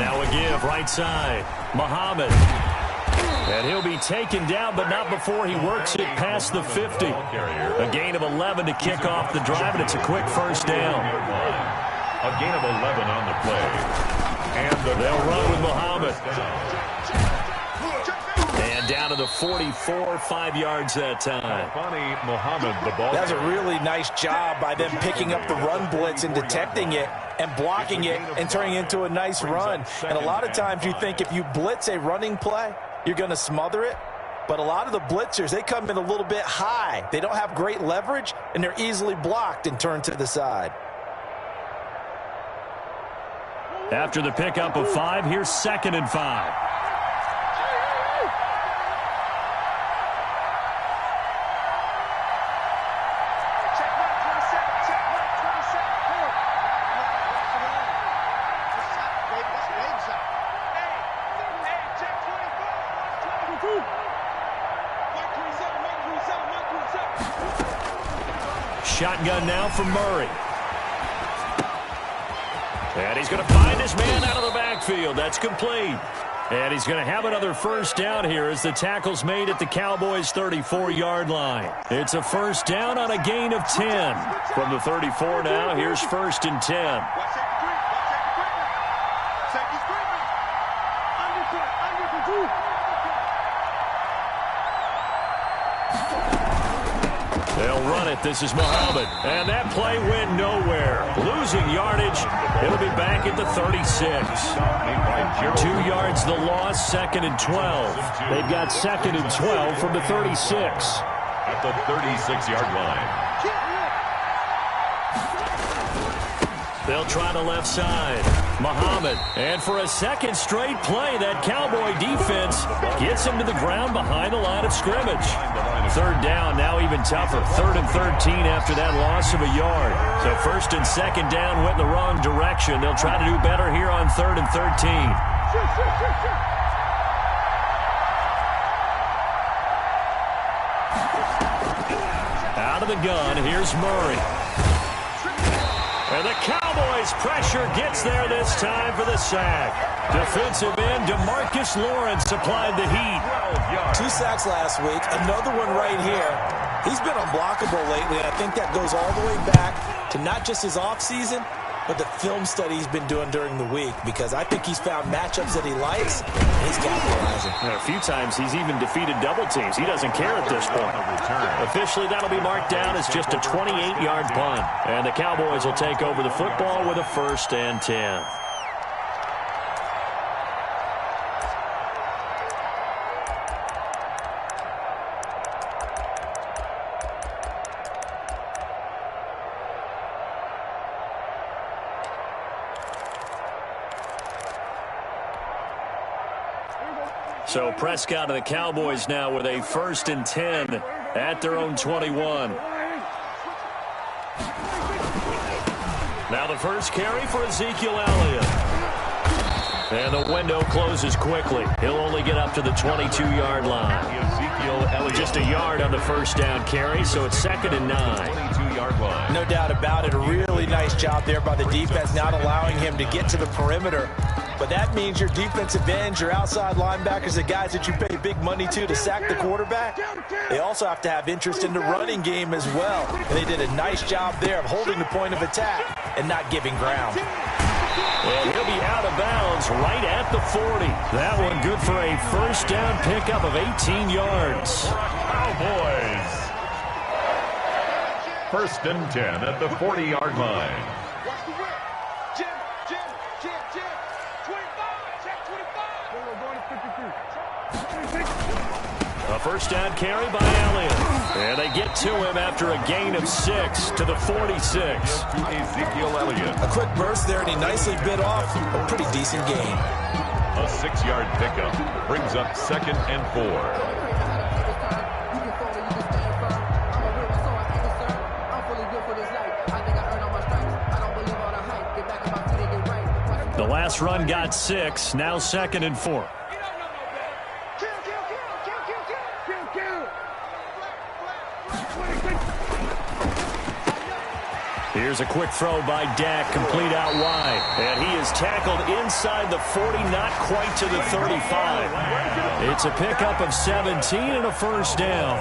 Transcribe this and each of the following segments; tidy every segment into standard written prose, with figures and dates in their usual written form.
Now a give right side. Muhammad. And he'll be taken down, but not before he works it past the 50. A gain of 11 to kick off the drive, and it's a quick first down. A gain of 11 on the play. And they'll run with Muhammad. And down to the 44, 5 yards that time. Funny, Muhammad, the ball. That's a really nice job by them picking up the run blitz and detecting it and blocking it and turning it into a nice run. And a lot of times you think if you blitz a running play, you're going to smother it. But a lot of the blitzers, they come in a little bit high. They don't have great leverage, and they're easily blocked and turned to the side. After the pickup of 5, here's 2nd and 5. Shotgun now from Murray. And he's going to find his man out of the backfield. That's complete. And he's going to have another first down here as the tackle's made at the Cowboys' 34-yard line. It's a first down on a gain of 10. From the 34 now, here's 1st and 10. They'll run it. This is Muhammad. And that play went nowhere. Losing yardage. It'll be back at the 36. 2 yards the loss, 2nd and 12. They've got 2nd and 12 from the 36. At the 36-yard line. They'll try the left side. Muhammad. And for a second straight play, that Cowboy defense gets him to the ground behind the line of scrimmage. 3rd down, now even tougher. 3rd and 13 after that loss of a yard. So 1st and 2nd down went in the wrong direction. They'll try to do better here on 3rd and 13. Out of the gun, here's Murray. And the Cowboys' pressure gets there this time for the sack. Defensive end DeMarcus Lawrence supplied the heat. 2 sacks last week, another one right here. He's been unblockable lately, and I think that goes all the way back to not just his offseason, but the film study he's been doing during the week, because I think he's found matchups that he likes, and he's capitalizing. A few times he's even defeated double teams. He doesn't care at this point. Officially, that'll be marked down as just a 28-yard punt. And the Cowboys will take over the football with a 1st and 10. So Prescott and the Cowboys now with a 1st and 10 at their own 21. Now the first carry for Ezekiel Elliott. And the window closes quickly. He'll only get up to the 22-yard line. Ezekiel Elliott just a yard on the first down carry, so it's 2nd and 9. 22-yard line. No doubt about it. A really nice job there by the defense, not allowing him to get to the perimeter. But that means your defensive ends, your outside linebackers, the guys that you pay big money to sack the quarterback, they also have to have interest in the running game as well. And they did a nice job there of holding the point of attack and not giving ground. And he'll be out of bounds right at the 40. That one good for a first down pickup of 18 yards. Cowboys. 1st and 10 at the 40-yard line. A first down carry by Elliott. And they get to him after a gain of 6 to the 46. Ezekiel Elliott. A quick burst there, and he nicely bit off a pretty decent gain. A 6-yard pickup brings up 2nd and 4. The last run got 6, now 2nd and 4. Here's a quick throw by Dak, complete out wide. And he is tackled inside the 40, not quite to the 35. It's a pickup of 17 and a first down.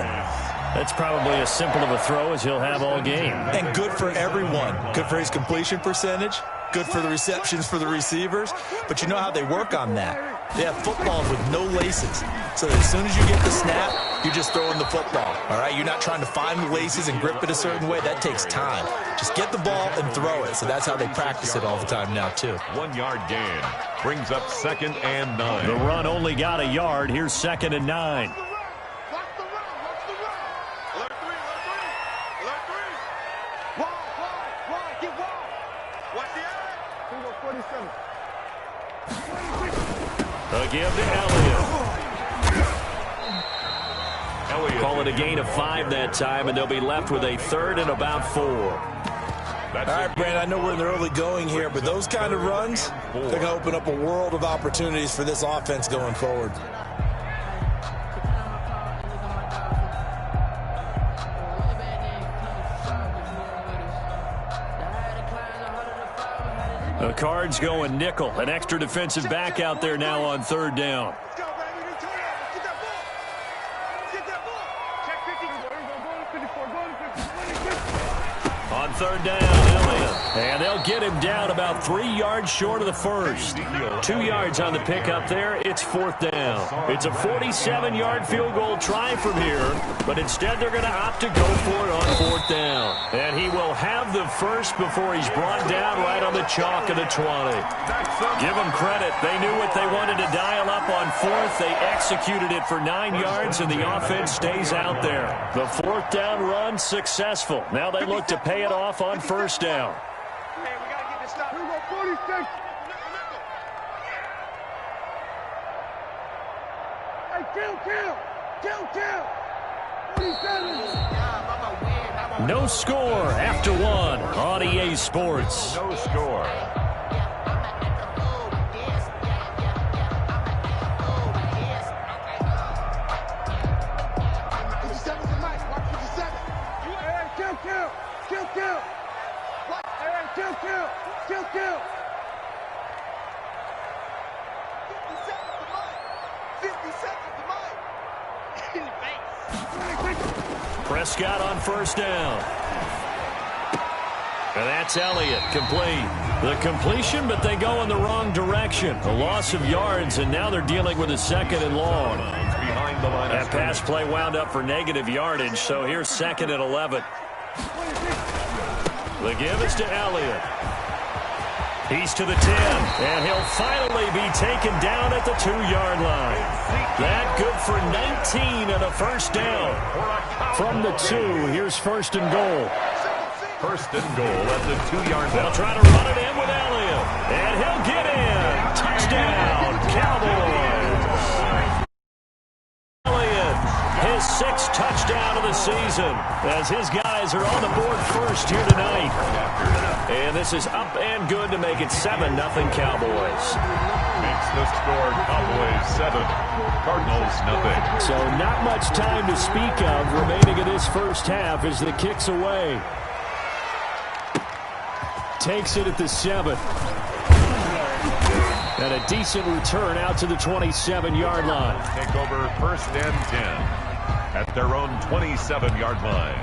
That's probably as simple of a throw as he'll have all game. And good for everyone. Good for his completion percentage. Good for the receptions for the receivers. But you know how they work on that. They have footballs with no laces. So that as soon as you get the snap, you're just throwing the football. All right? You're not trying to find the laces and grip it a certain way. That takes time. Just get the ball and throw it. So that's how they practice it all the time now, too. 1 yard gain. Brings up 2nd and 9. The run only got a yard. Here's 2nd and 9. A give to Elliott. Call it a gain of 5 that time, and they'll be left with a 3rd and about 4. All right, Brandon, I know we're in the early going here, but those kind of runs, they're going to open up a world of opportunities for this offense going forward. The Cards going nickel. An extra defensive back out there now on 3rd down. On 3rd down, Elliott. And they'll get him down about 3 yards short of the first. 2 yards on the pickup there. It's 4th down. It's a 47-yard field goal try from here, but instead they're going to opt to go for it on 4th down. And he will have the first before he's brought down right on the chalk of the 20. Give them credit. They knew what they wanted to dial up on 4th. They executed it for 9 yards, and the offense stays out there. The 4th down run successful. Now they look to pay it off on 1st down. Hey, we got to get this stop. 46. Hey, kill. 47. No score after 1 on EA Sports. No score. Kill. 50 seconds to Prescott on 1st down. And that's Elliott, complete. The completion, but they go in the wrong direction. A loss of yards, and now they're dealing with a 2nd and long. Behind the line. That pass play wound up for negative yardage, so here's 2nd and 11. The give is to Elliott. He's to the 10, and he'll finally be taken down at the 2-yard line. That good for 19 and a first down. From the 2, here's 1st and goal. 1st and goal at the 2-yard line. They'll try to run it in with Elliott, and he'll get in. Touchdown, Cowboys. Elliott, his 6th touchdown of the season, as his guys are on the board first here tonight. And this is up and good to make it 7-0 Cowboys. Makes the score Cowboys 7, Cardinals nothing. So not much time to speak of remaining in this first half as the kick's away. Takes it at the 7. And a decent return out to the 27-yard line. Take over 1st and 10 at their own 27-yard line.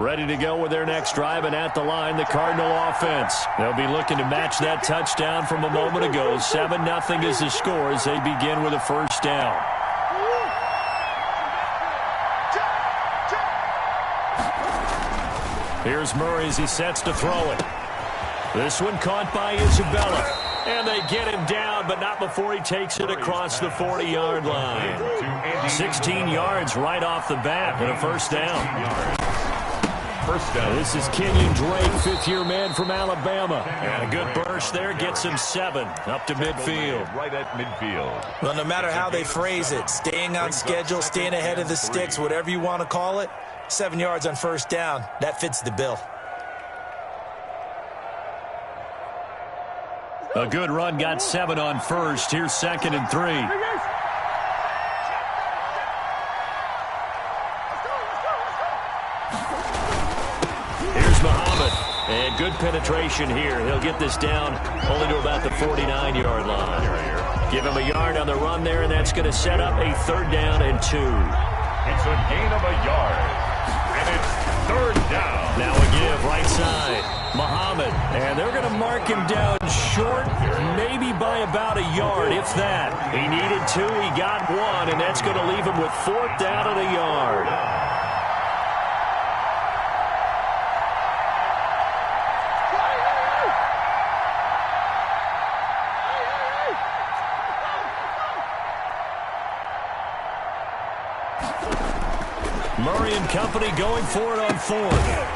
Ready to go with their next drive, and at the line, the Cardinal offense. They'll be looking to match that touchdown from a moment ago. 7-0 is the score as they begin with a first down. Here's Murray as he sets to throw it. This one caught by Isabella. And they get him down, but not before he takes it across the 40-yard line. 16 yards right off the bat and a first down. first down. This is Kenyon Drake, fifth-year man from Alabama. And a good burst there gets him 7 up to midfield. Right at midfield. Well, no matter how they phrase it, staying on schedule, staying ahead of the sticks, whatever you want to call it, 7 yards on first down, that fits the bill. A good run got 7 on first. Here's 2nd and 3. Here's Muhammad. And good penetration here. He'll get this down only to about the 49-yard line. Give him a yard on the run there, and that's going to set up a 3rd down and 2. It's a gain of a yard. And it's 3rd down. Now a give right side. Muhammad, and they're going to mark him down short, maybe by about a yard, if that. He needed 2, he got 1, and that's going to leave him with 4th down and a yard. Murray and company going for it on 4th.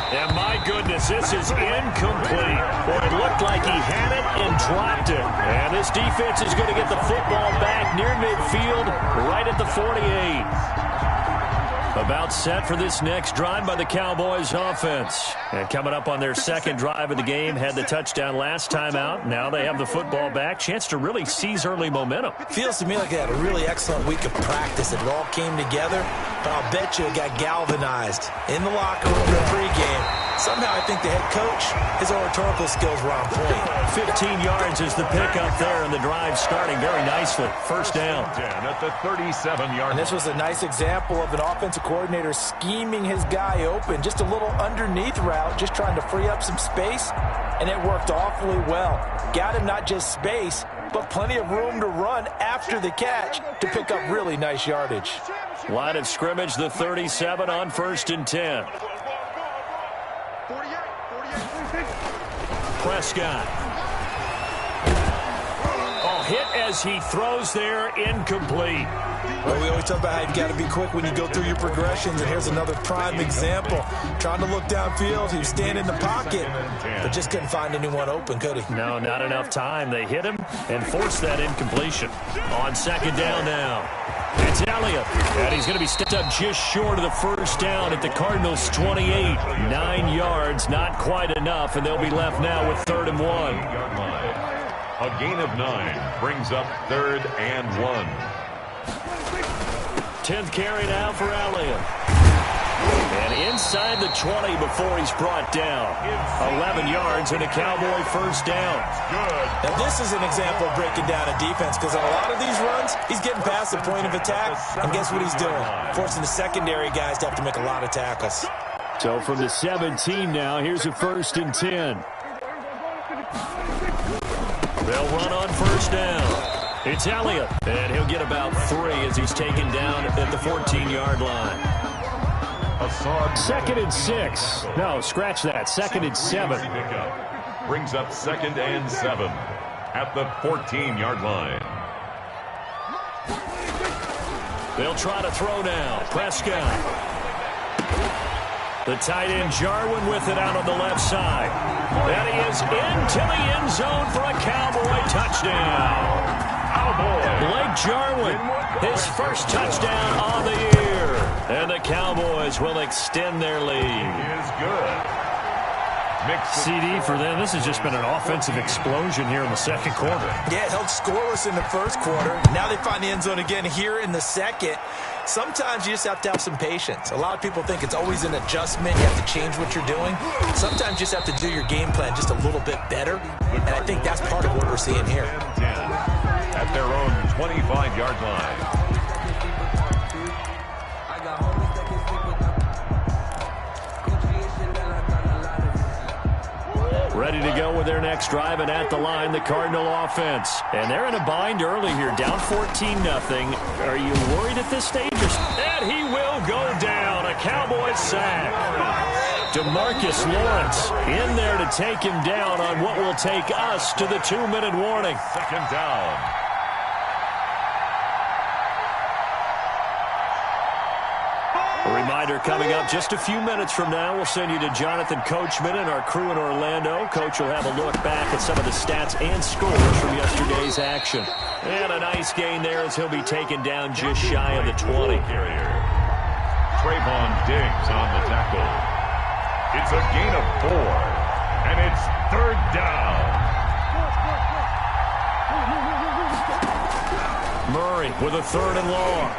And my goodness, this is incomplete. Well, it looked like he had it and dropped it. And this defense is going to get the football back near midfield, right at the 48. About set for this next drive by the Cowboys offense. And coming up on their 2nd drive of the game, had the touchdown last time out. Now they have the football back. Chance to really seize early momentum. Feels to me like they had a really excellent week of practice. It all came together, but I'll bet you it got galvanized in the locker room in pregame. Somehow I think the head coach, his oratorical skills were on point. 15 yards is the pickup there, and the drive starting very nicely. First down. At the 37-yard. And this was a nice example of an offensive coordinator scheming his guy open. Just a little underneath route, just trying to free up some space, and it worked awfully well. Got him not just space, but plenty of room to run after the catch to pick up really nice yardage. Line of scrimmage, the 37 on 1st and 10. Prescott. Oh, hit as he throws there, incomplete. Well, we always talk about how you've got to be quick when you go through your progressions, and here's another prime example. Trying to look downfield, he was standing in the pocket, but just couldn't find anyone open, could he? No, not enough time. They hit him and forced that incompletion. On 2nd down now. It's Elliott, and he's going to be stepped up just short of the 1st down at the Cardinals' 28. 9 yards, not quite enough, and they'll be left now with 3rd and 1. A gain of 9 brings up 3rd and 1. 10th carry now for Elliott. And inside the 20 before he's brought down. 11 yards and a Cowboy 1st down. Good. Now, this is an example of breaking down a defense, because on a lot of these runs, he's getting past the point of attack, and guess what he's doing? Forcing the secondary guys to have to make a lot of tackles. So from the 17 now, here's a 1st and 10. They'll run on 1st down. It's Elliott, and he'll get about 3 as he's taken down at the 14-yard line. 2nd and 6. No, scratch that. 2nd and 7. Brings up 2nd and 7 at the 14-yard line. They'll try to throw now. Prescott. The tight end Jarwin with it out on the left side. And he is into the end zone for a Cowboy touchdown. Blake Jarwin, his 1st touchdown on the year. And the Cowboys will extend their lead. Is good. CD for them. This has just been an offensive explosion here in the 2nd quarter. Yeah, it held scoreless in the 1st quarter. Now they find the end zone again here in the 2nd. Sometimes you just have to have some patience. A lot of people think it's always an adjustment. You have to change what you're doing. Sometimes you just have to do your game plan just a little bit better. And I think that's part of what we're seeing here. At their own 25-yard line. Ready to go with their next drive, and at the line, the Cardinal offense. And they're in a bind early here, down 14-0. Are you worried at this stage? And he will go down. A Cowboys sack. DeMarcus Lawrence in there to take him down on what will take us to the 2-minute warning. 2nd down. A reminder reminder, coming up just a few minutes from now, we'll send you to Jonathan Coachman and our crew in Orlando. Coach will have a look back at some of the stats and scores from yesterday's action. And a nice gain there as he'll be taken down just shy of the 20. Trayvon Diggs on the tackle. It's a gain of 4, and it's third down. Murray with a 3rd and long.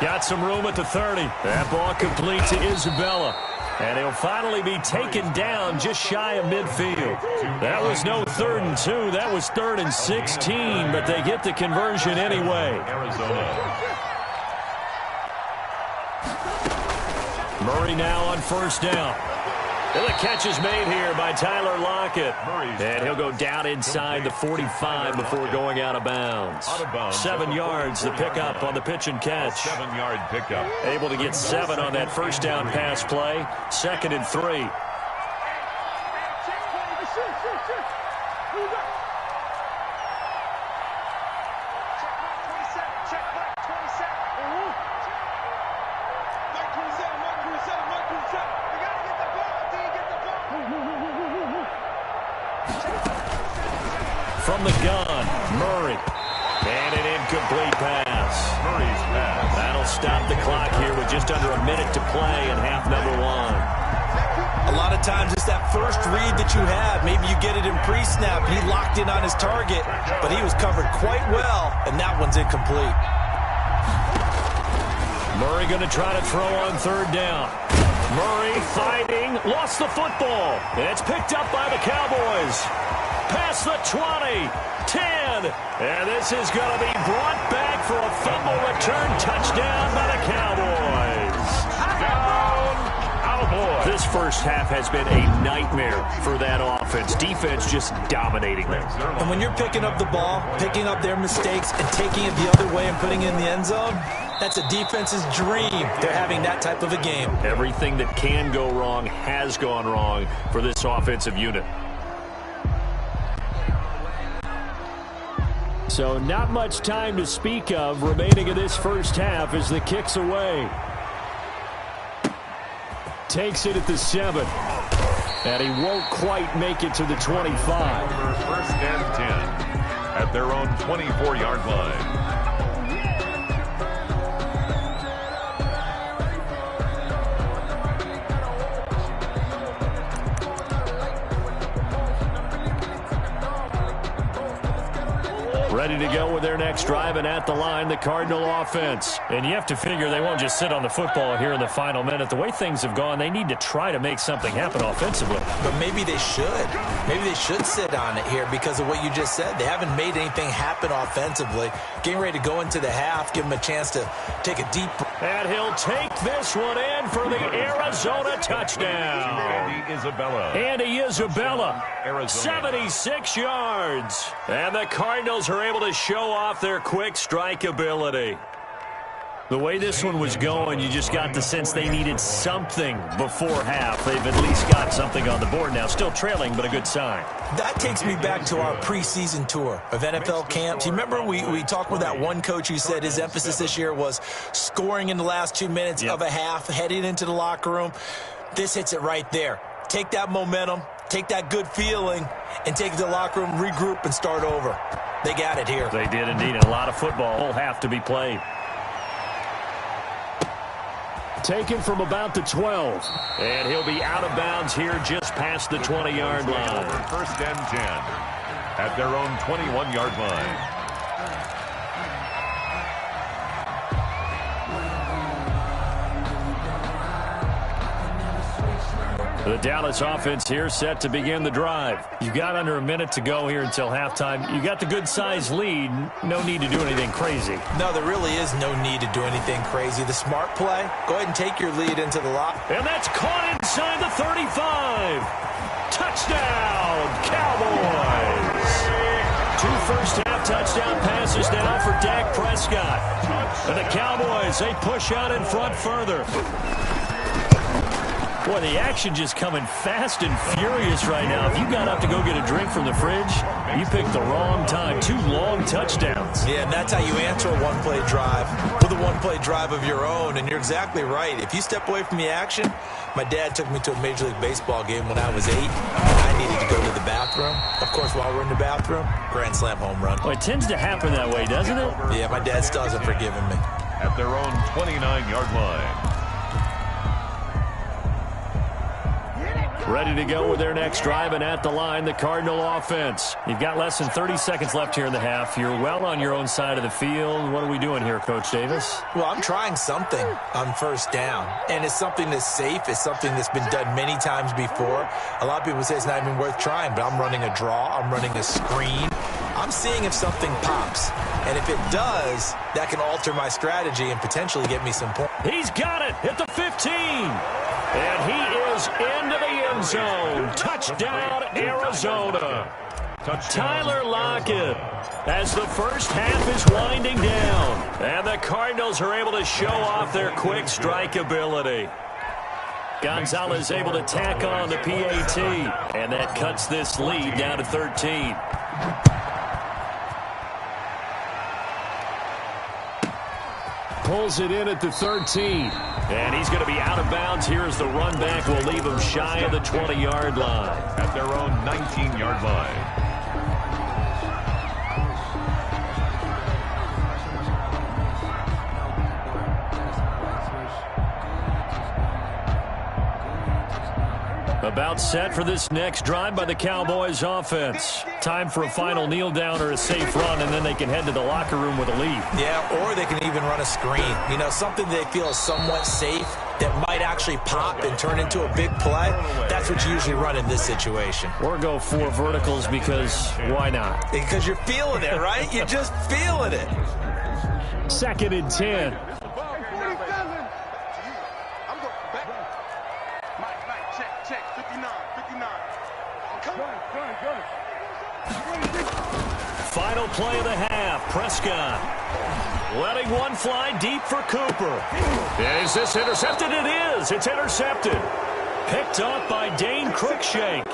Got some room at the 30. That ball complete to Isabella. And he'll finally be taken down just shy of midfield. That was no 3rd and 2. That was 3rd and 16, but they get the conversion anyway. Arizona. Murray now on 1st down. And the catch is made here by Tyler Lockett. And he'll go down inside the 45 before going out of bounds. 7 yards, the pickup on the pitch and catch. 7-yard pickup. Able to get 7 on that 1st down pass play. 2nd and 3. From the gun, Murray. And an incomplete pass. Murray's pass. That'll stop the clock here with just under a minute to play in half number 1. A lot of times it's that first read that you have. Maybe you get it in pre-snap. He locked in on his target, but he was covered quite well, and that one's incomplete. Murray going to try to throw on 3rd down. Murray fighting, lost the football. And it's picked up by the Cowboys. Past the 20, 10, and this is going to be brought back for a fumble return touchdown by the Cowboys. Down, Cowboys. This first half has been a nightmare for that offense. Defense just dominating them. And when you're picking up the ball, picking up their mistakes, and taking it the other way and putting it in the end zone, that's a defense's dream. They're having that type of a game. Everything that can go wrong has gone wrong for this offensive unit. So not much time to speak of remaining in this first half as the kick's away. Takes it at the 7. And he won't quite make it to the 25. 1st and 10 at their own 24-yard line. Ready to go with their next drive, and at the line, the Cardinal offense. And you have to figure they won't just sit on the football here in the final minute. The way things have gone, they need to try to make something happen offensively. But maybe they should. Maybe they should sit on it here because of what you just said. They haven't made anything happen offensively. Getting ready to go into the half, give them a chance to take a deep breath. And he'll take this one in for the Arizona touchdown. Andy Isabella, Arizona. 76 yards. And the Cardinals are able to show off their quick strike ability. The way this one was going, you just got the sense they needed something before half. They've at least got something on the board now. Still trailing, but a good sign. That takes me back to our preseason tour of NFL camps. You remember we talked with that one coach who said his emphasis this year was scoring in the last 2 minutes of a half, heading into the locker room. This hits it right there. Take that momentum, take that good feeling, and take it to the locker room, regroup, and start over. They got it here. They did indeed. A lot of football will have to be played. Taken from about the 12. And he'll be out of bounds here just past the 20-yard line. 1st and 10 at their own 21-yard line. The Dallas offense here set to begin the drive. You got under a minute to go here until halftime. You got the good-sized lead. No need to do anything crazy. No, there really is no need to do anything crazy. The smart play, go ahead and take your lead into the lock. And that's caught inside the 35. Touchdown, Cowboys. 2 first-half touchdown passes now for Dak Prescott. And the Cowboys, they push out in front further. Boy, the action just coming fast and furious right now. If you got up to go get a drink from the fridge, you picked the wrong time. 2 long touchdowns. Yeah, and that's how you answer a one-play drive with a one-play drive of your own. And you're exactly right. If you step away from the action, my dad took me to a Major League Baseball game when I was 8. I needed to go to the bathroom. Of course, while we're in the bathroom, grand slam home run. Well, it tends to happen that way, doesn't it? Yeah, my dad still hasn't forgiven me. At their own 29-yard line. Ready to go with their next drive, and at the line, the Cardinal offense. You've got less than 30 seconds left here in the half. You're well on your own side of the field. What are we doing here, Coach Davis? Well, I'm trying something on first down, and it's something that's safe. It's something that's been done many times before. A lot of people say it's not even worth trying, but I'm running a draw. I'm running a screen. I'm seeing if something pops, and if it does, that can alter my strategy and potentially get me some points. He's got it at the 15, and he is into the end zone. Touchdown, Arizona. Tyler Lockett, as the first half is winding down, and the Cardinals are able to show off their quick strike ability. Gonzalez able to tack on the PAT, and that cuts this lead down to 13. Pulls it in at the 13. And he's going to be out of bounds here as the run back will leave him shy of the 20-yard line. At their own 19-yard line. About set for this next drive by the Cowboys offense. Time for a final kneel down or a safe run, and then they can head to the locker room with a lead. Yeah, or they can even run a screen. You know, something they feel is somewhat safe that might actually pop and turn into a big play. That's what you usually run in this situation. Or go 4 verticals because why not? Because you're feeling it, right? You're just feeling it. 2nd and 10. Final play of the half. Prescott letting one fly deep for Cooper. Is this intercepted? It is. It's intercepted. Picked off by Dane Cruikshank.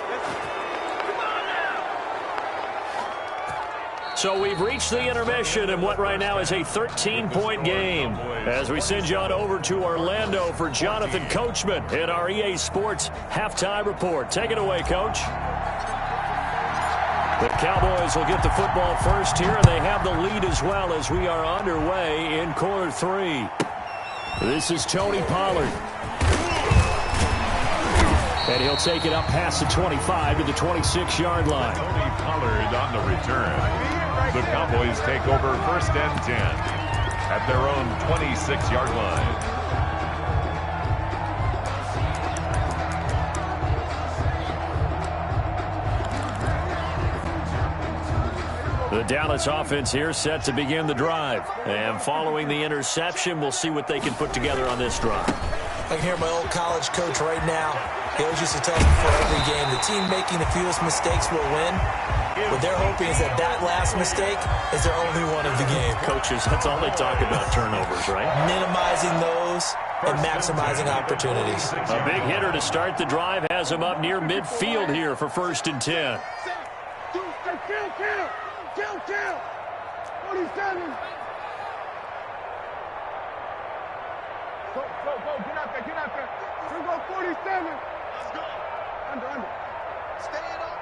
So we've reached the intermission in what right now is a 13-point game. As we send you on over to Orlando for Jonathan Coachman in our EA Sports Halftime Report. Take it away, Coach. The Cowboys will get the football first here, and they have the lead as well as we are underway in quarter 3. This is Tony Pollard. And he'll take it up past the 25 to the 26-yard line. Tony Pollard on the return. The Cowboys take over 1st and 10 at their own 26-yard line. The Dallas offense here set to begin the drive. And following the interception, we'll see what they can put together on this drive. I can hear my old college coach right now. He always used to tell us before every game, the team making the fewest mistakes will win. What they're hoping is that that last mistake is their only one of the game. Coaches, that's all they talk about, turnovers, right? Minimizing those and maximizing opportunities. A big hitter to start the drive has him up near midfield here for 1st and 10. Kill! 47! Go, get out there. We're going 47. Let's go. Under. Stand up.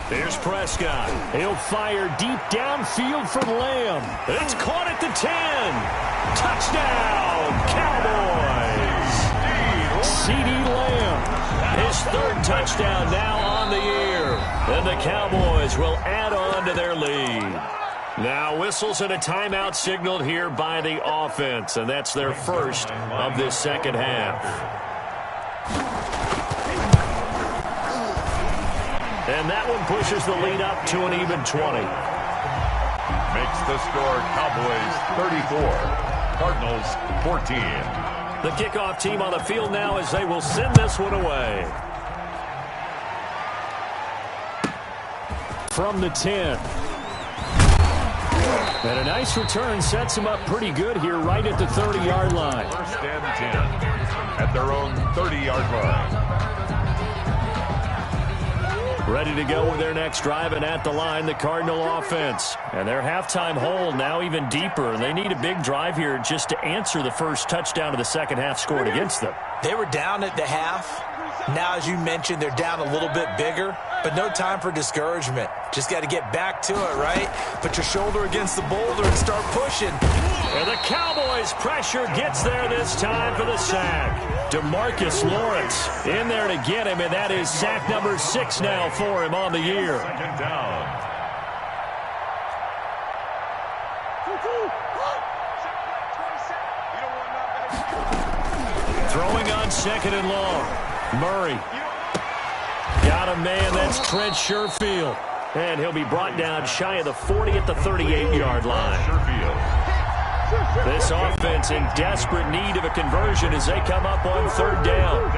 There's Prescott. He'll fire deep downfield for Lamb. It's caught at the 10. Touchdown, Cowboys. CeeDee Lamb. His 3rd touchdown now on the year. And the Cowboys will add on to their lead. Now whistles and a timeout signaled here by the offense. And that's their first of this second half. And that one pushes the lead up to an even 20. Makes the score Cowboys 34, Cardinals 14. The kickoff team on the field now as they will send this one away. From the 10. And a nice return sets them up pretty good here right at the 30-yard line. First and 10 at their own 30-yard line. Ready to go with their next drive, and at the line, the Cardinal offense. And their halftime hole now even deeper. They need a big drive here just to answer the first touchdown of the second half scored against them. They were down at the half. Now, as you mentioned, they're down a little bit bigger, but no time for discouragement. Just got to get back to it, right? Put your shoulder against the boulder and start pushing. And the Cowboys' pressure gets there this time for the sack. DeMarcus Lawrence in there to get him, and that is sack number 6 now for him on the year. Second down. Throwing on second and long. Murray. Got a man, that's Trent Sherfield. And he'll be brought down shy of the 40 at the 38-yard line. This offense in desperate need of a conversion as they come up on third down.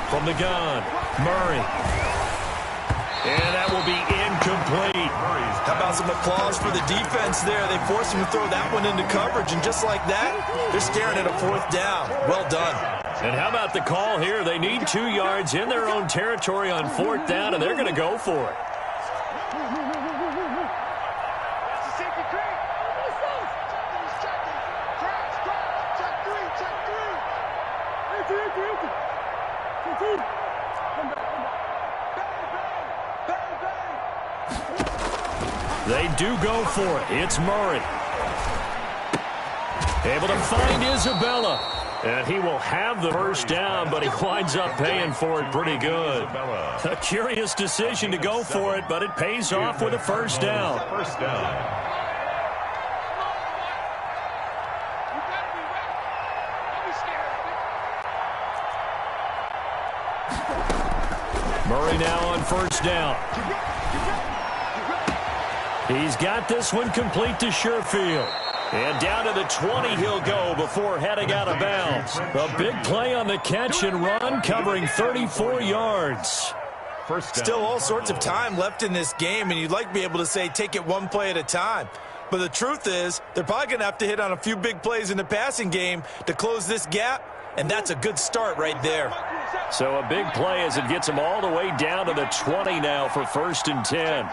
From the gun, Murray. And that will be incomplete. How about some applause for the defense there? They forced him to throw that one into coverage, and just like that, they're staring at a fourth down. Well done. And how about the call here? They need 2 yards in their own territory on fourth down, and they're going to go for it. They do go for it. It's Murray. Able to find Isabella. And he will have the first down, but he winds up paying for it pretty good. A curious decision to go for it, but it pays off with a first down. First down. Murray now on first down. He's got this one complete to Sherfield. And down to the 20 he'll go before heading out of bounds. A big play on the catch and run, covering 34 yards. First down. Still all sorts of time left in this game, and you'd like to be able to say take it one play at a time. But the truth is, they're probably going to have to hit on a few big plays in the passing game to close this gap, and that's a good start right there. So a big play as it gets them all the way down to the 20 now for first and 10.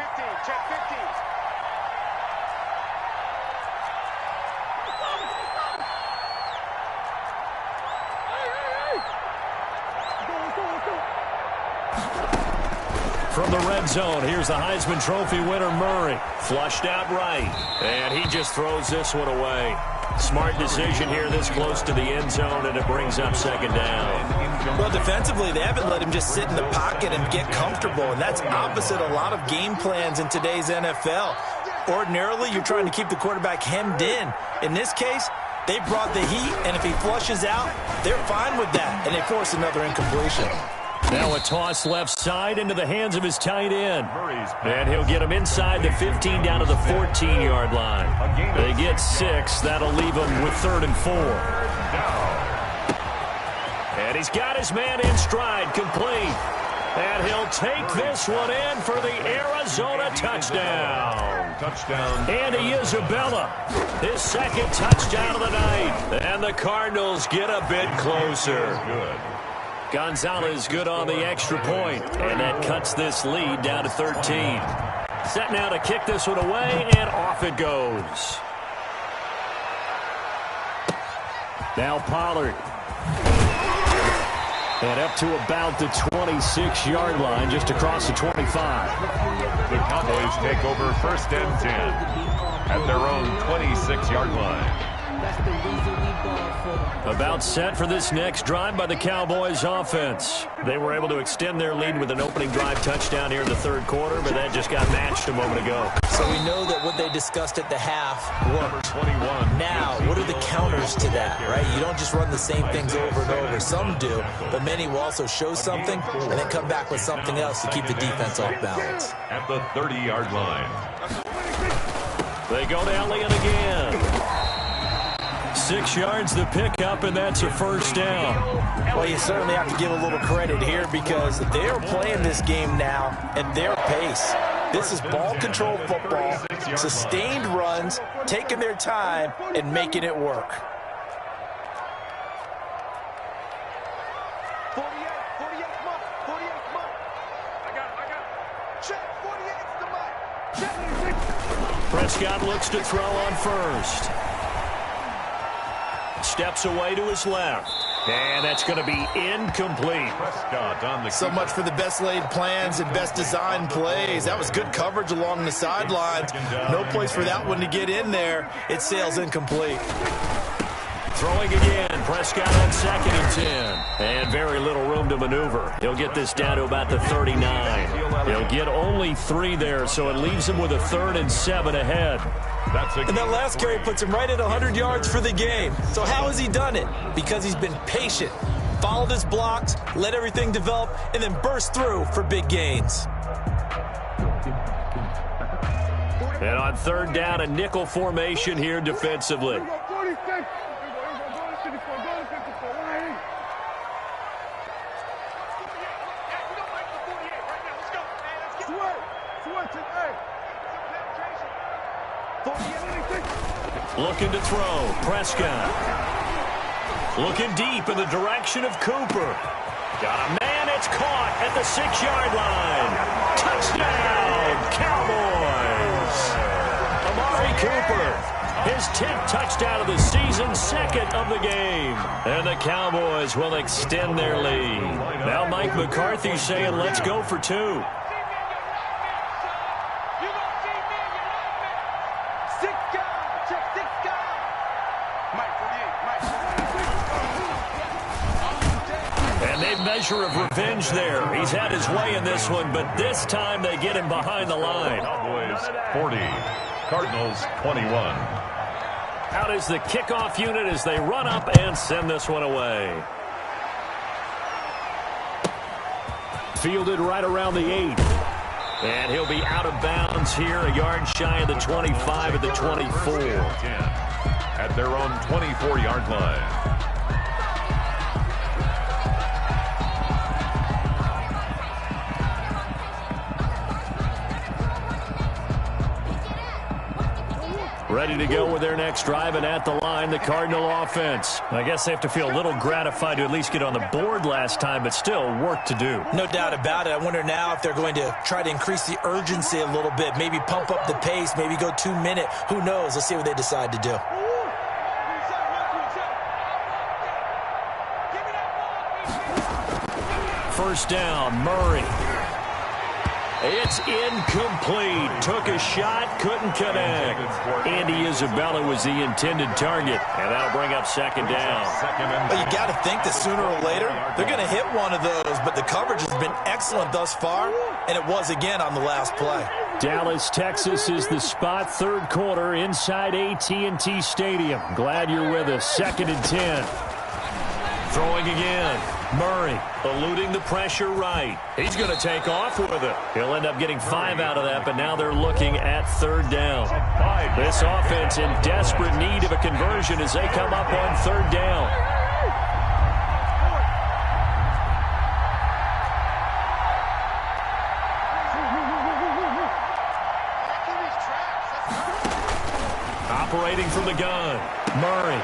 From the red zone, here's the Heisman Trophy winner, Murray. Flushed out right, and he just throws this one away. Smart decision here this close to the end zone, and it brings up second down. Well, defensively, they haven't let him just sit in the pocket and get comfortable, and that's opposite a lot of game plans in today's NFL. Ordinarily, you're trying to keep the quarterback hemmed in. In this case, they brought the heat, and if he flushes out, they're fine with that, and they force another incompletion. Now a toss left side into the hands of his tight end. And he'll get him inside the 15 down to the 14-yard line. They get 6. That'll leave him with 3rd and 4. And he's got his man in stride, complete. And he'll take this one in for the Arizona touchdown. Andy Isabella, his second touchdown of the night. And the Cardinals get a bit closer. Gonzalez good on the extra point, and that cuts this lead down to 13. Set now to kick this one away, and off it goes. Now Pollard. And up to about the 26-yard line, just across the 25. The Cowboys take over first and 10 at their own 26-yard line. About set for this next drive by the Cowboys offense. They were able to extend their lead with an opening drive touchdown here in the third quarter, but that just got matched a moment ago. So we know that what they discussed at the half worked. 21. Now, what are the counters to that, right? You don't just run the same things over and over. Some do, but many will also show something and then come back with something else to keep the defense off balance. At the 30-yard line. They go to Elliott again. 6 yards the pickup, and that's a first down. Well, you certainly have to give a little credit here because they are playing this game now at their pace. This is ball control football, sustained runs, taking their time, and making it work. 48, mark. I got it. Check, 48's the mark. Check. Prescott looks to throw on first. Steps away to his left. And that's going to be incomplete. Prescott on the So much for the best laid plans and best designed plays. That was good coverage along the sidelines. No place for that one to get in there. It sails incomplete. Throwing again. Prescott on 2nd and 10. And very little room to maneuver. He'll get this down to about the 39. He'll get only 3 there, so it leaves him with a 3rd and 7 ahead. And that last carry puts him right at 100 yards for the game. So how has he done it? Because he's been patient, followed his blocks, let everything develop, and then burst through for big gains. And on 3rd down, a nickel formation here defensively. Looking to throw. Prescott. Looking deep in the direction of Cooper. Got a man. It's caught at the 6-yard line. Touchdown, Cowboys. Amari Cooper. His 10th touchdown of the season, 2nd of the game. And the Cowboys will extend their lead. Now Mike McCarthy saying, let's go for 2. Measure of revenge there. He's had his way in this one, but this time they get him behind the line. Cowboys 40, Cardinals 21. Out is the kickoff unit as they run up and send this one away. Fielded right around the 8. And he'll be out of bounds here, a yard shy of the 25 at the 24. At their own 24-yard line. Ready to go with their next drive, and at the line, the Cardinal offense. I guess they have to feel a little gratified to at least get on the board last time, but still work to do. No doubt about it. I wonder now if they're going to try to increase the urgency a little bit, maybe pump up the pace, maybe go 2-minute. Who knows? Let's see what they decide to do. First down, Murray. It's incomplete. Took a shot, couldn't connect. Andy Isabella was the intended target, and that'll bring up 2nd down. Well, you got to think that sooner or later they're going to hit one of those, but the coverage has been excellent thus far, and it was again on the last play. Dallas, Texas is the spot. 3rd quarter inside AT&T Stadium. Glad you're with us. 2nd and 10. Throwing again. Murray eluding the pressure right. He's going to take off with it. He'll end up getting 5 out of that, but now they're looking at 3rd down. This offense in desperate need of a conversion as they come up on 3rd down. Operating from the gun. Murray.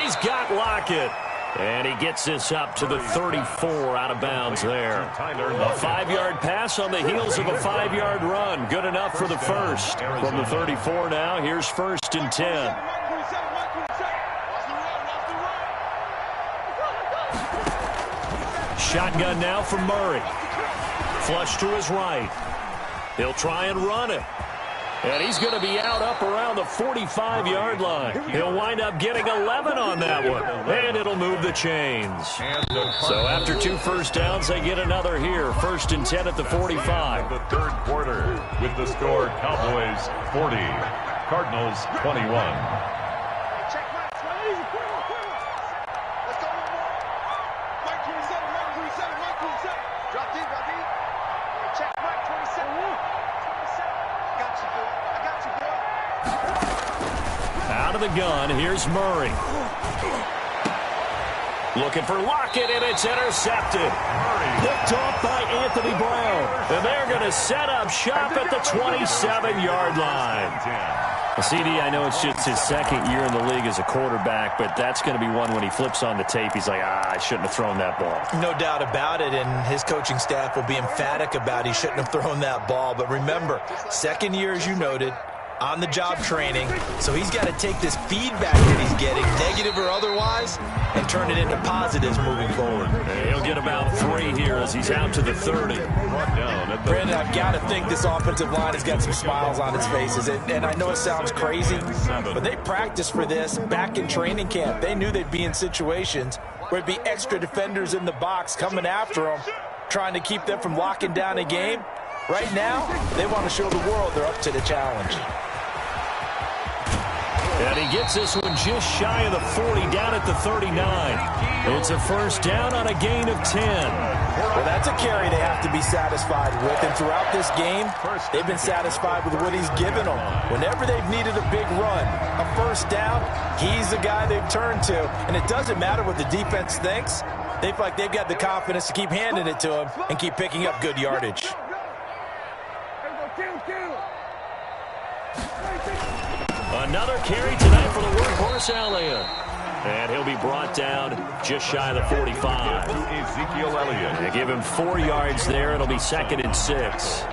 He's got Lockett. And he gets this up to the 34 out of bounds there. A 5-yard pass on the heels of a 5-yard run. Good enough for the first. From the 34 now, here's 1st and 10. Shotgun now from Murray. Flush to his right. He'll try and run it. And he's going to be out up around the 45-yard line. He'll wind up getting 11 on that one. And it'll move the chains. So after 2 first downs, they get another here. 1st and 10 at the 45. The 3rd quarter with the score Cowboys 40, Cardinals 21. the gun. Here's Murray. Looking for Lockett, and it's intercepted. Picked off by Anthony Brown. And they're going to set up shop at the 27-yard line. CD, I know it's just his second year in the league as a quarterback, but that's going to be one when he flips on the tape, he's like, I shouldn't have thrown that ball. No doubt about it, and his coaching staff will be emphatic about he shouldn't have thrown that ball. But remember, second year, as you noted, on-the-job training, so he's got to take this feedback that he's getting, negative or otherwise, and turn it into positives moving forward. He'll get about 3 here as he's out to the 30. Brandon, I've got to think this offensive line has got some smiles on its faces, and I know it sounds crazy, but they practiced for this back in training camp. They knew they'd be in situations where there'd be extra defenders in the box coming after them, trying to keep them from locking down a game. Right now, they want to show the world they're up to the challenge. And he gets this one just shy of the 40, down at the 39. It's a first down on a gain of 10. Well, that's a carry they have to be satisfied with. And throughout this game, they've been satisfied with what he's given them. Whenever they've needed a big run, a first down, he's the guy they've turned to. And it doesn't matter what the defense thinks. They feel like they've got the confidence to keep handing it to him and keep picking up good yardage. Another carry tonight for the workhorse Elliott. And he'll be brought down just shy of the 45. Ezekiel Elliott. They give him 4 yards there. It'll be 2nd and 6.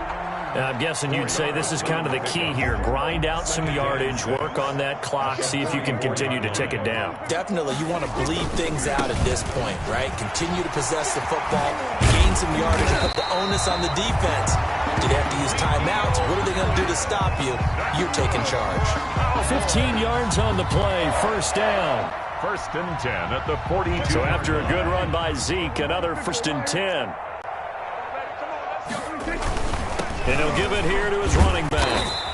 I'm guessing you'd say this is kind of the key here. Grind out some yardage, work on that clock, see if you can continue to tick it down. Definitely, you want to bleed things out at this point, right? Continue to possess the football, gain some yardage, and put the onus on the defense. Do they have to use timeouts? What are they going to do to stop you? You're taking charge. 15 yards on the play, first down. 1st and 10 at the 42. So after a good run by Zeke, another 1st and 10. And he'll give it here to his running back.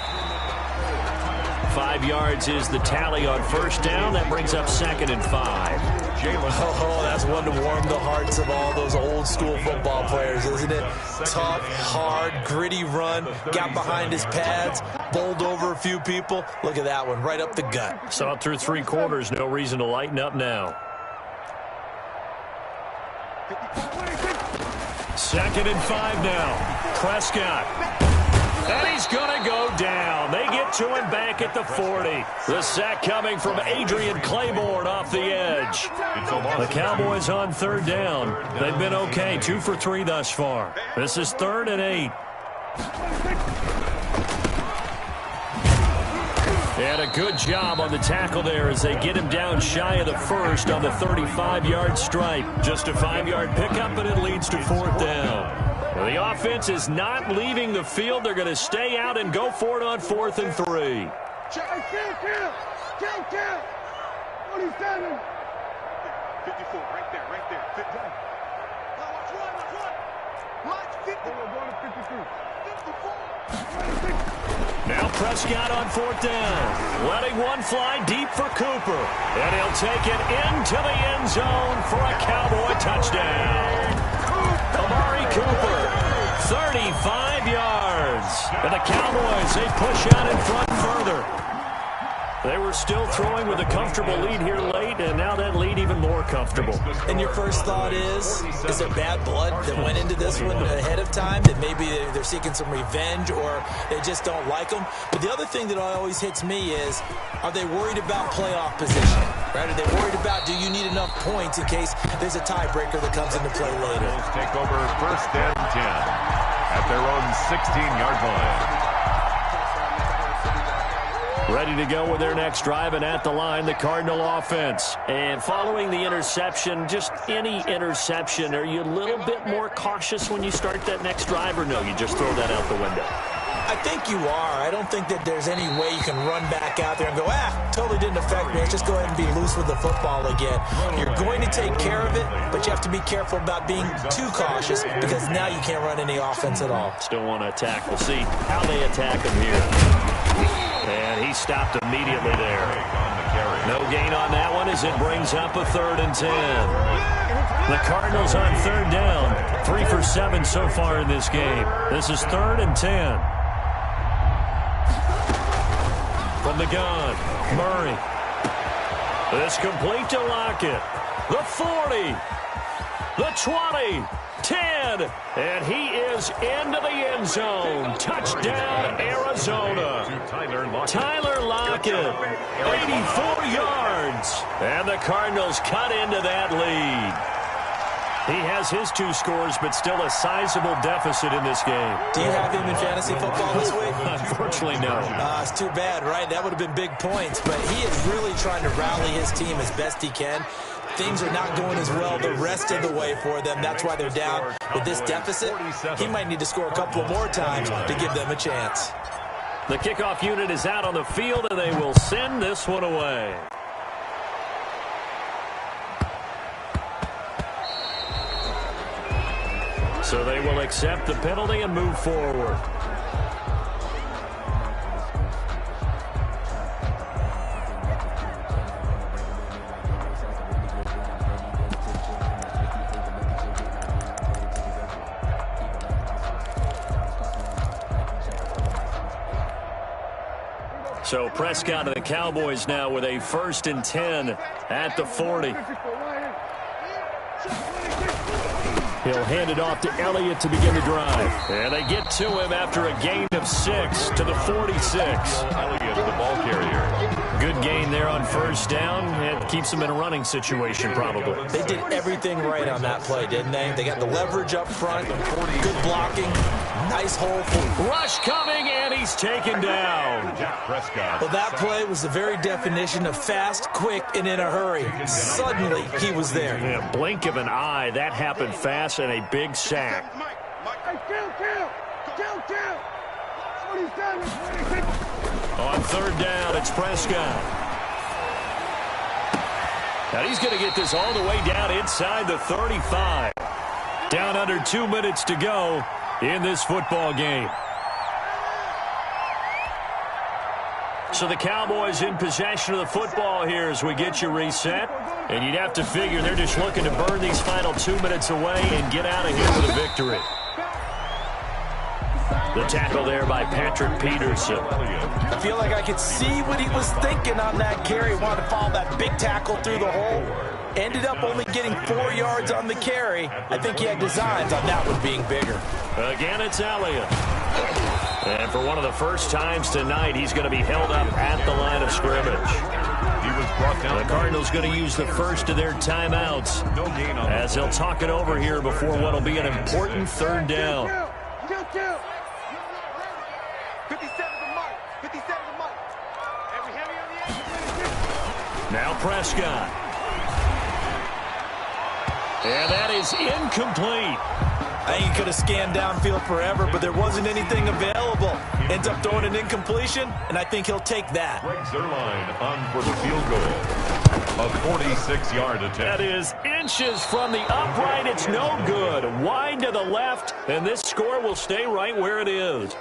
5 yards is the tally on first down. That brings up 2nd and 5. Oh, that's one to warm the hearts of all those old school football players, isn't it? Tough, hard, gritty run, got behind his pads, bowled over a few people. Look at that one, right up the gut. Saw through 3 quarters, no reason to lighten up now. 2nd and 5 now. Prescott. And he's going to go down. They get to him back at the 40. The sack coming from Adrian Claiborne off the edge. The Cowboys on 3rd down. They've been okay, 2 for 3 thus far. This is 3rd and 8. And a good job on the tackle there as they get him down shy of the 1st on the 35-yard stripe. Just a 5-yard pickup, and it leads to 4th down. Well, the offense is not leaving the field. They're going to stay out and go for it on 4th and 3. Kill. 47. 54, right there. 50. Now watch run. Watch 50. We're going to 53. 54. Now Prescott on 4th down. Letting one fly deep for Cooper. And he'll take it into the end zone for a Cowboy touchdown. Amari Cooper, 35 yards. And the Cowboys, they push out in front further. They were still throwing with a comfortable lead here late, and now that lead even more comfortable. And your first thought is there bad blood that went into this one ahead of time, that maybe they're seeking some revenge or they just don't like them? But the other thing that always hits me is, are they worried about playoff position? Right? Are they worried about, do you need enough points in case there's a tiebreaker that comes into play later? Take over 1st and 10 at their own 16-yard line. Ready to go with their next drive, and at the line, the Cardinal offense. And following the interception, just any interception, are you a little bit more cautious when you start that next drive, or no, you just throw that out the window? I think you are. I don't think that there's any way you can run back out there and go, totally didn't affect me. Let's just go ahead and be loose with the football again. You're going to take care of it, but you have to be careful about being too cautious because now you can't run any offense at all. Still want to attack. We'll see how they attack him here. And he stopped immediately there. No gain on that one as it brings up a 3rd and 10. The Cardinals on 3rd down. 3 for 7 so far in this game. This is 3rd and 10. From the gun, Murray. It's complete to Lockett. The 40. The 20. 10. And he is into the end zone. Touchdown, Arizona. Tyler Lockett. 84 yards. And the Cardinals cut into that lead. He has his 2 scores, but still a sizable deficit in this game. Do you have him in fantasy football this week? Unfortunately, no. It's too bad, right? That would have been big points. But he is really trying to rally his team as best he can. Things are not going as well the rest of the way for them. That's why they're down. With this deficit, he might need to score a couple more times to give them a chance. The kickoff unit is out on the field, and they will send this one away. So they will accept the penalty and move forward. So Prescott and the Cowboys now with a 1st and 10 at the 40. He'll hand it off to Elliott to begin the drive. And they get to him after a gain of 6 to the 46. Elliott, the ball carrier. Good gain there on 1st down. It keeps them in a running situation, probably. They did everything right on that play, didn't they? They got the leverage up front, good blocking, nice hole. Rush coming, and he's taken down. Well, that play was the very definition of fast, quick, and in a hurry. Suddenly, he was there. Yeah, blink of an eye. That happened fast and a big sack. On 3rd down, it's Prescott. And he's going to get this all the way down inside the 35. Down under 2 minutes to go in this football game. So the Cowboys in possession of the football here as we get you reset. And you'd have to figure they're just looking to burn these final 2 minutes away and get out of here with a victory. The tackle there by Patrick Peterson. I feel like I could see what he was thinking on that carry. He wanted to follow that big tackle through the hole. Ended up only getting 4 yards on the carry. I think he had designs on that one being bigger. Again, it's Elliott. And for one of the first times tonight, he's going to be held up at the line of scrimmage. He was brought down. The Cardinals going to use the first of their timeouts as they'll talk it over here before what will be an important 3rd down. Now Prescott. And that is incomplete. I think he could have scanned downfield forever, but there wasn't anything available. Ends up throwing an incompletion, and I think he'll take that. Greg Zuerlein on for the field goal. A 46-yard attempt. That is inches from the upright. It's no good. Wide to the left, and this score will stay right where it is.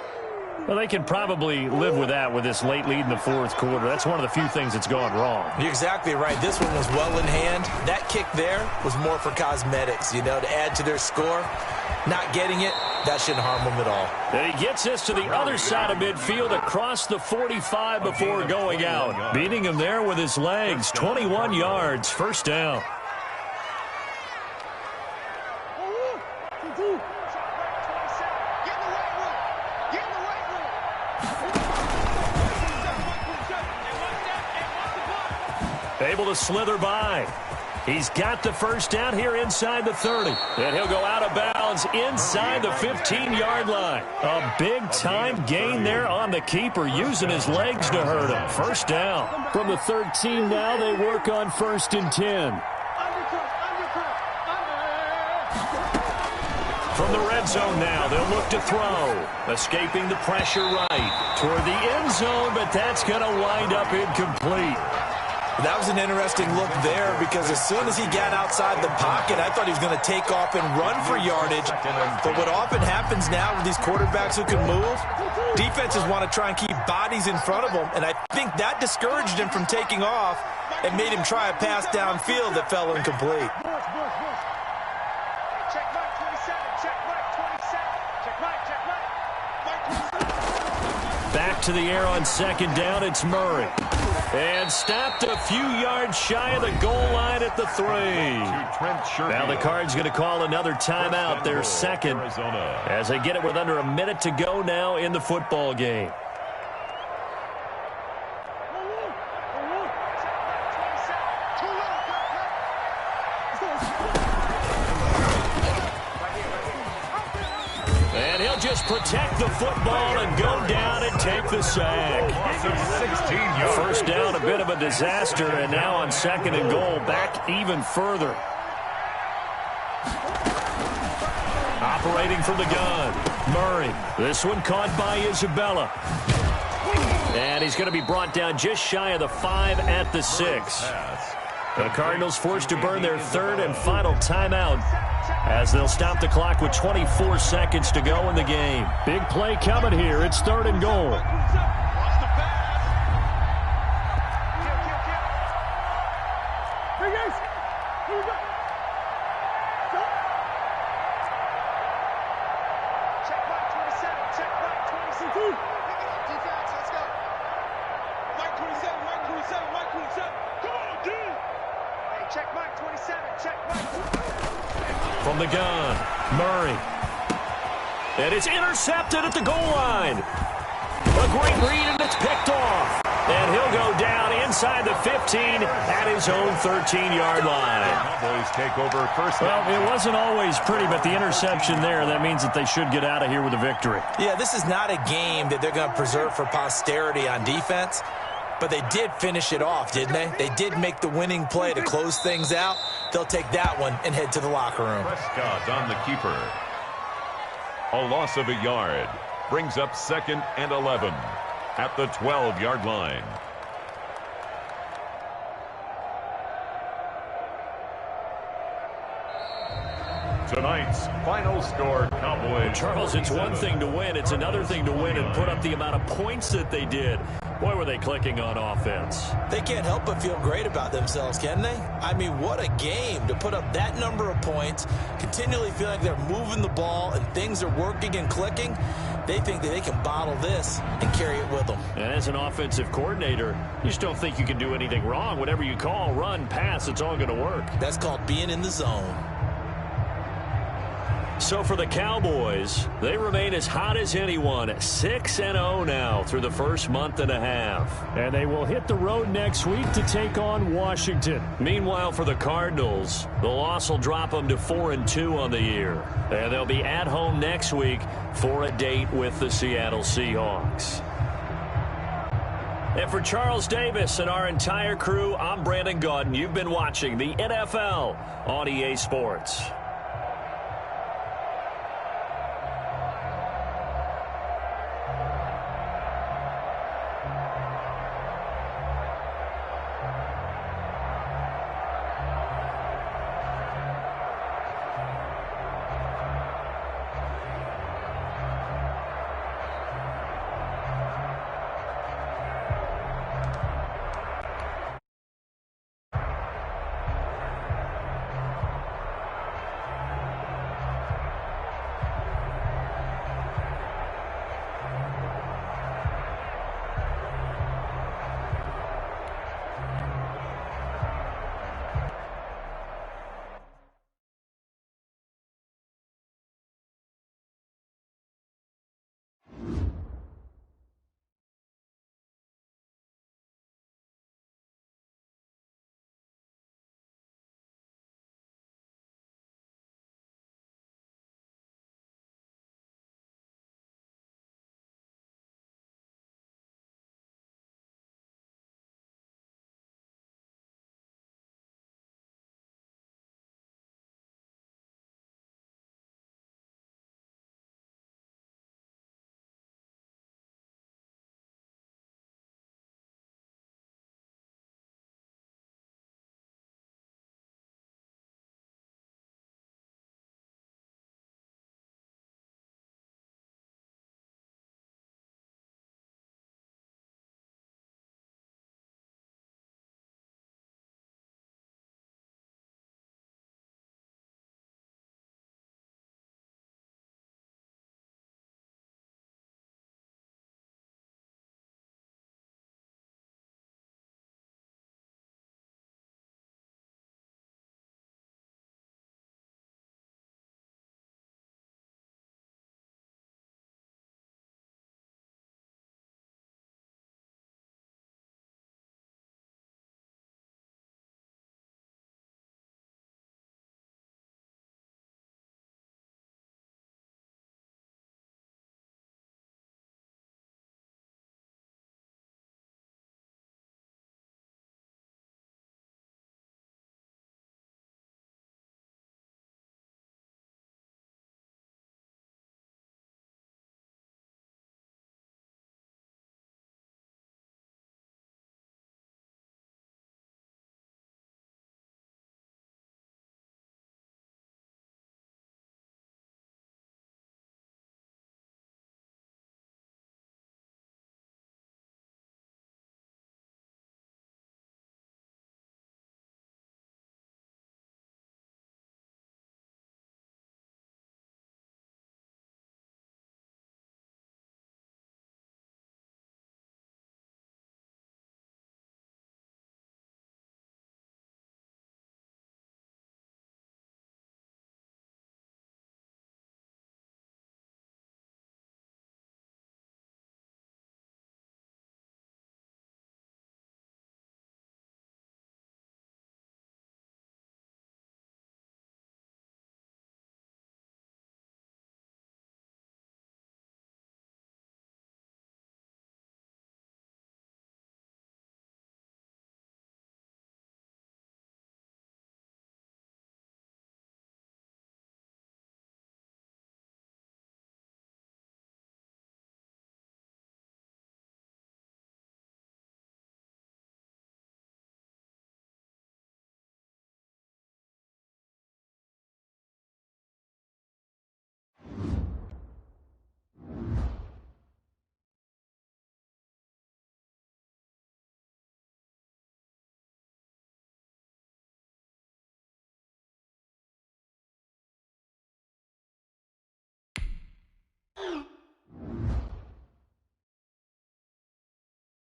Well, they can probably live with that with this late lead in the 4th quarter. That's one of the few things that's gone wrong. You're exactly right. This one was well in hand. That kick there was more for cosmetics, you know, to add to their score. Not getting it, that shouldn't harm them at all. And he gets us to the other side of midfield across the 45 before going out. Beating him there with his legs. 21 yards, 1st down. Able to slither by. He's got the 1st down here inside the 30. And he'll go out of bounds inside the 15-yard line. A big-time gain there on the keeper, using his legs to hurt him. 1st down. From the 13 now, they work on 1st and 10. From the red zone now, they'll look to throw. Escaping the pressure right toward the end zone, but that's going to wind up incomplete. That was an interesting look there because as soon as he got outside the pocket, I thought he was going to take off and run for yardage. But what often happens now with these quarterbacks who can move, defenses want to try and keep bodies in front of them, and I think that discouraged him from taking off and made him try a pass downfield that fell incomplete. Back to the air on second down, it's Murray. And stopped a few yards shy of the goal line at the 3. Now the Cards going to call another timeout, their second, as they get it with under a minute to go now in the football game. And he'll just protect the football and go down and take the sack. First down, a bit of a disaster, and now on second and goal, back even further. Operating from the gun, Murray. This one caught by Isabella. And he's going to be brought down just shy of the 5 at the 6. The Cardinals forced to burn their third and final timeout as they'll stop the clock with 24 seconds to go in the game. Big play coming here. It's third and goal. From the gun, Murray. And it's intercepted at the goal line. A great read, and it's picked off. And he'll go down inside the 15 at his own 13-yard line. Cowboys take over first. Well, it wasn't always pretty, but the interception there, that means that they should get out of here with a victory. Yeah, this is not a game that they're going to preserve for posterity on defense. But they did finish it off, didn't they? They did make the winning play to close things out. They'll take that one and head to the locker room. Prescott on the keeper. A loss of a yard. Brings up second and 11 at the 12-yard line. Tonight's final score, Cowboys. Charles, it's one thing to win. It's another thing to win and put up the amount of points that they did. Boy, were they clicking on offense. They can't help but feel great about themselves, can they? I mean, what a game to put up that number of points, continually feel like they're moving the ball and things are working and clicking. They think that they can bottle this and carry it with them. And as an offensive coordinator, you just don't think you can do anything wrong. Whatever you call, run, pass, it's all going to work. That's called being in the zone. So for the Cowboys, they remain as hot as anyone, 6-0 now through the first month and a half. And they will hit the road next week to take on Washington. Meanwhile, for the Cardinals, the loss will drop them to 4-2 on the year. And they'll be at home next week for a date with the Seattle Seahawks. And for Charles Davis and our entire crew, I'm Brandon Gaudin. You've been watching the NFL on EA Sports.